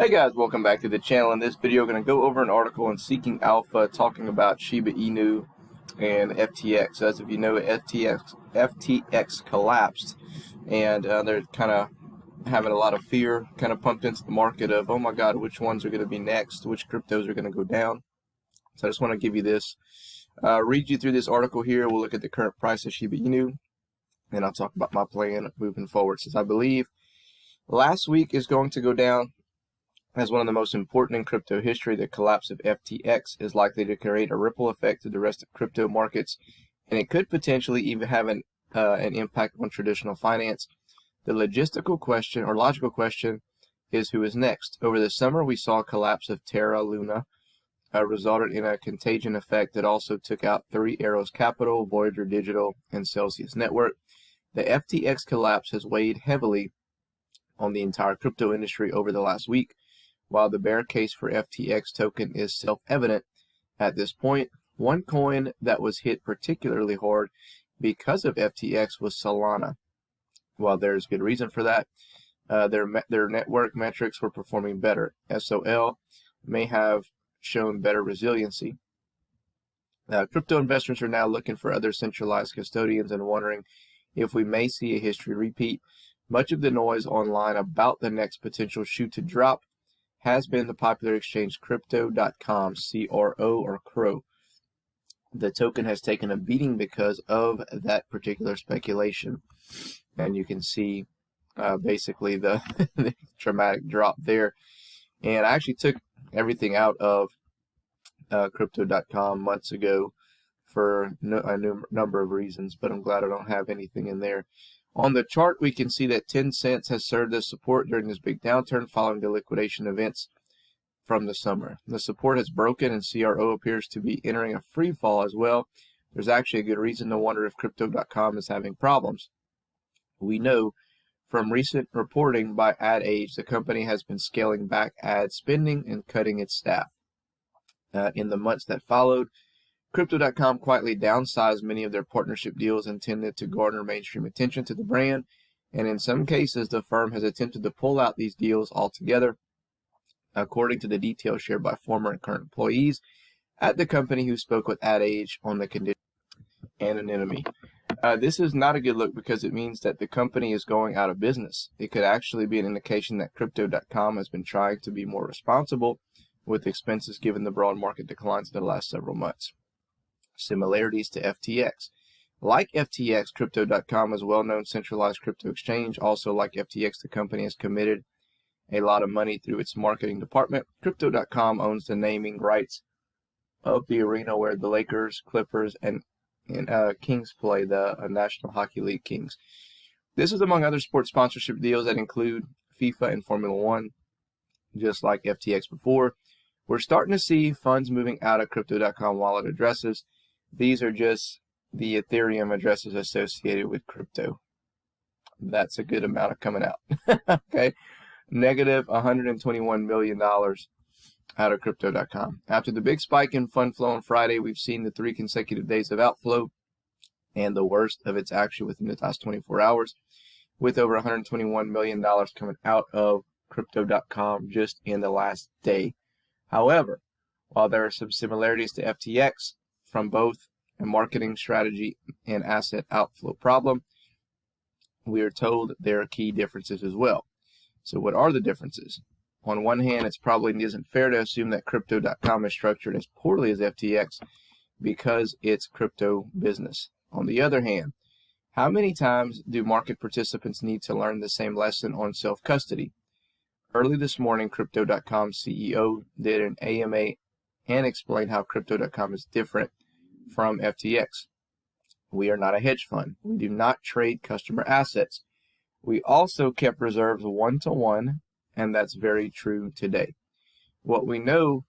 Hey guys, welcome back to the channel. In this video, we're going to go over an article on Seeking Alpha talking about Shiba Inu and FTX. As if you know, FTX collapsed, and they're kind of having a lot of fear kind of pumped into the market of, oh my god, which ones are going to be next, which cryptos are going to go down. So I just want to give you this, read you through this article here. We'll look at the current price of Shiba Inu, and I'll talk about my plan moving forward, since I believe last week is going to go down as one of the most important in crypto history. The collapse of FTX is likely to create a ripple effect to the rest of crypto markets, and it could potentially even have an impact on traditional finance. The logical question is, who is next? Over the summer, we saw a collapse of Terra Luna, resulted in a contagion effect that also took out Three Arrows Capital, Voyager Digital, and Celsius Network. The FTX collapse has weighed heavily on the entire crypto industry over the last week. While the bear case for FTX token is self-evident at this point, one coin that was hit particularly hard because of FTX was Solana. While there's good reason for that, their network metrics were performing better. SOL may have shown better resiliency. Crypto investors are now looking for other centralized custodians and wondering if we may see a history repeat. Much of the noise online about the next potential shoe to drop has been the popular exchange Crypto.com, C-R-O or CRO. The token has taken a beating because of that particular speculation. And you can see basically the, the dramatic drop there. And I actually took everything out of Crypto.com months ago for a number of reasons, but I'm glad I don't have anything in there. On the chart, we can see that 10 cents has served as support during this big downturn following the liquidation events from the summer. The support has broken, and CRO appears to be entering a free fall as well. There's actually a good reason to wonder if Crypto.com is having problems. We know from recent reporting by Ad Age, the company has been scaling back ad spending and cutting its staff. In the months that followed, Crypto.com quietly downsized many of their partnership deals intended to garner mainstream attention to the brand, and in some cases, the firm has attempted to pull out these deals altogether, according to the details shared by former and current employees at the company who spoke with Ad Age on the condition of anonymity. This is not a good look because it means that the company is going out of business. It could actually be an indication that Crypto.com has been trying to be more responsible with expenses given the broad market declines in the last several months. Similarities to FTX. Like FTX, Crypto.com is a well-known centralized crypto exchange. Also, like FTX, the company has committed a lot of money through its marketing department. Crypto.com owns the naming rights of the arena where the Lakers, Clippers, and Kings play, the National Hockey League Kings. This is among other sports sponsorship deals that include FIFA and Formula One, just like FTX before. We're starting to see funds moving out of Crypto.com wallet addresses. These are just the Ethereum addresses associated with crypto. That's a good amount of coming out. Okay, negative $121 million out of Crypto.com. After the big spike in fund flow on Friday, we've seen the 3 consecutive days of outflow, and the worst of it's actually within the last 24 hours, with over $121 million coming out of Crypto.com just in the last day. However, while there are some similarities to FTX from both a marketing strategy and asset outflow problem, we are told there are key differences as well. So what are the differences? On one hand, it probably isn't fair to assume that Crypto.com is structured as poorly as FTX because it's crypto business. On the other hand, how many times do market participants need to learn the same lesson on self-custody? Early this morning, Crypto.com CEO did an AMA and explained how Crypto.com is different from FTX. We are not a hedge fund. We do not trade customer assets. We also kept reserves 1-to-1, and that's very true today. What we don't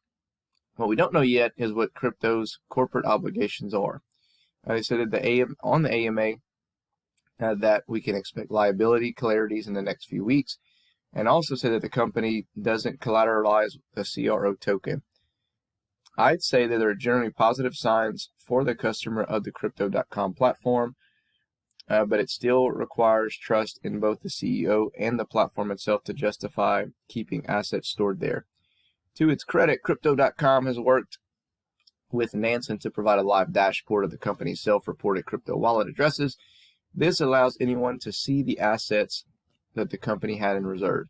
know yet is what crypto's corporate obligations are. They said that on the AMA that we can expect liability clarities in the next few weeks, and also said that the company doesn't collateralize the CRO token. I'd say that there are generally positive signs for the customer of the Crypto.com platform. but it still requires trust in both the CEO and the platform itself to justify keeping assets stored there. To its credit, Crypto.com has worked with Nansen to provide a live dashboard of the company's self-reported crypto wallet addresses. This allows anyone to see the assets that the company had in reserve.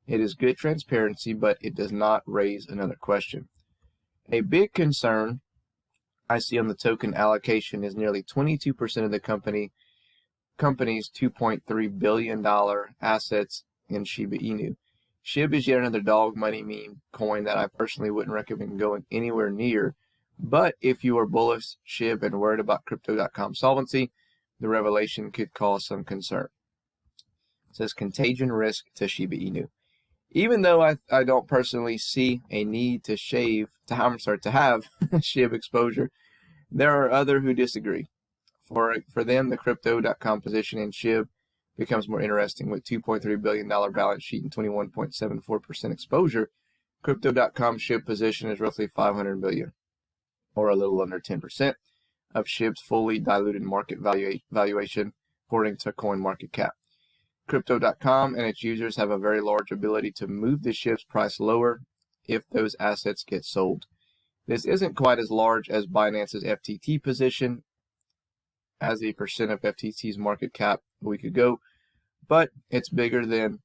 It is good transparency, but it does not raise another question. A big concern I see on the token allocation is nearly 22% of the company's $2.3 billion assets in Shiba Inu. SHIB is yet another dog money meme coin that I personally wouldn't recommend going anywhere near. But if you are bullish SHIB and worried about Crypto.com solvency, the revelation could cause some concern. It says contagion risk to Shiba Inu. Even though I don't personally see a need to have SHIB exposure, there are others who disagree. For them, the Crypto.com position in SHIB becomes more interesting. With $2.3 billion balance sheet and 21.74% exposure, Crypto.com SHIB position is roughly $500 billion, or a little under 10% of SHIB's fully diluted market valuation, according to CoinMarketCap. Crypto.com and its users have a very large ability to move the SHIB's price lower if those assets get sold. This isn't quite as large as Binance's FTT position as a percent of FTT's market cap a week ago, but it's bigger than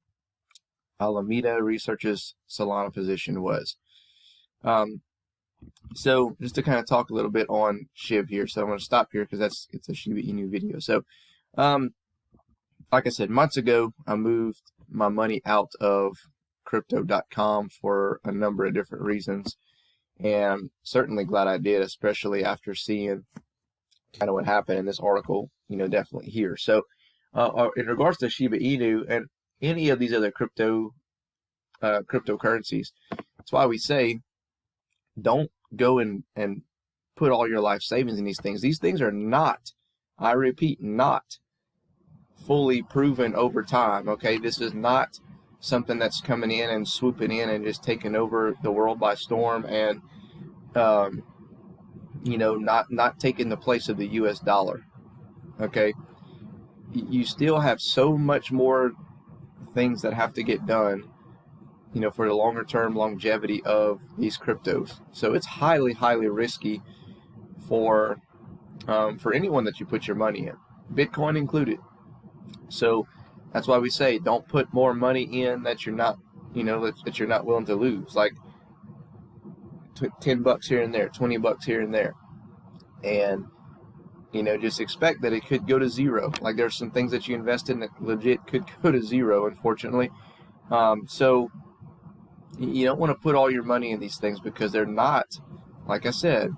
Alameda Research's Solana position was. So just to kind of talk a little bit on SHIB here. So I'm going to stop here because it's a Shiba Inu video. So like I said, months ago, I moved my money out of Crypto.com for a number of different reasons. And I'm certainly glad I did, especially after seeing kind of what happened in this article, definitely here. So in regards to Shiba Inu and any of these other cryptocurrencies, that's why we say don't go and put all your life savings in these things. These things are not, I repeat, not fully proven over time. Okay, this is not something that's coming in and swooping in and just taking over the world by storm and not taking the place of the US dollar. Okay, you still have so much more things that have to get done, for the longer term longevity of these cryptos. So it's highly risky for anyone that you put your money in, Bitcoin included. So that's why we say don't put more money in that you're not, that you're not willing to lose. Like $10 here and there, $20 here and there, and just expect that it could go to zero. Like there's some things that you invest in that legit could go to zero, unfortunately. So you don't want to put all your money in these things because they're not, like I said,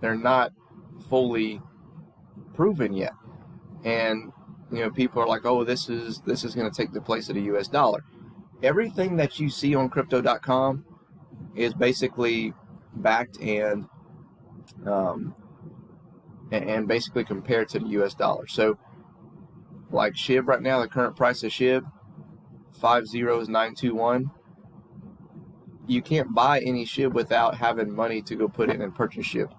they're not fully proven yet. And people are like, oh, this is going to take the place of the US dollar. Everything that you see on Crypto.com is basically backed and basically compared to the US dollar. So like SHIB right now, the current price of SHIB 50921. You can't buy any SHIB without having money to go put in and purchase SHIB.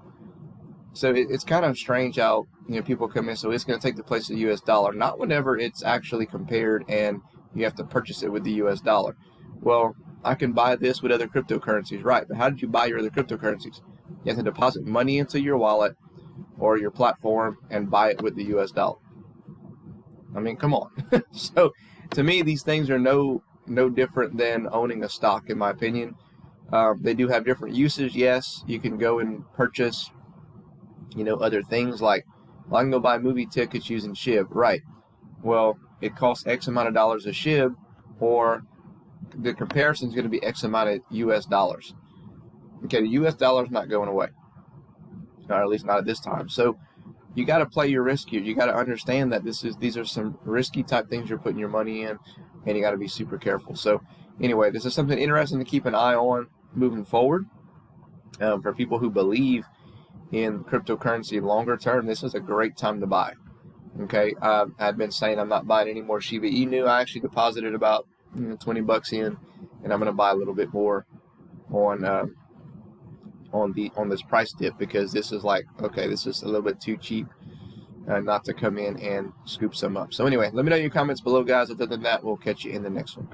So it's kind of strange how people come in. So it's going to take the place of the US dollar, not whenever it's actually compared and you have to purchase it with the US dollar. Well, I can buy this with other cryptocurrencies, right? But how did you buy your other cryptocurrencies? You have to deposit money into your wallet or your platform and buy it with the US dollar. I mean, come on. So to me, these things are no different than owning a stock, in my opinion. They do have different uses. Yes, you can go and purchase, other things like, well, I can go buy movie tickets using SHIB, right? Well, it costs X amount of dollars a SHIB, or the comparison is going to be X amount of US dollars. Okay, the US dollar is not going away, or at least not at this time. So you got to play your risk here. You got to understand that these are some risky type things you're putting your money in, and you got to be super careful. So anyway, this is something interesting to keep an eye on moving forward. For people who believe in cryptocurrency longer term, this is a great time to buy. Okay, I've been saying I'm not buying any more Shiba Inu. I actually deposited about $20 in, and I'm going to buy a little bit more on this price dip, because this is like, okay, this is a little bit too cheap not to come in and scoop some up. So anyway, let me know in your comments below, guys. Other than that, we'll catch you in the next one.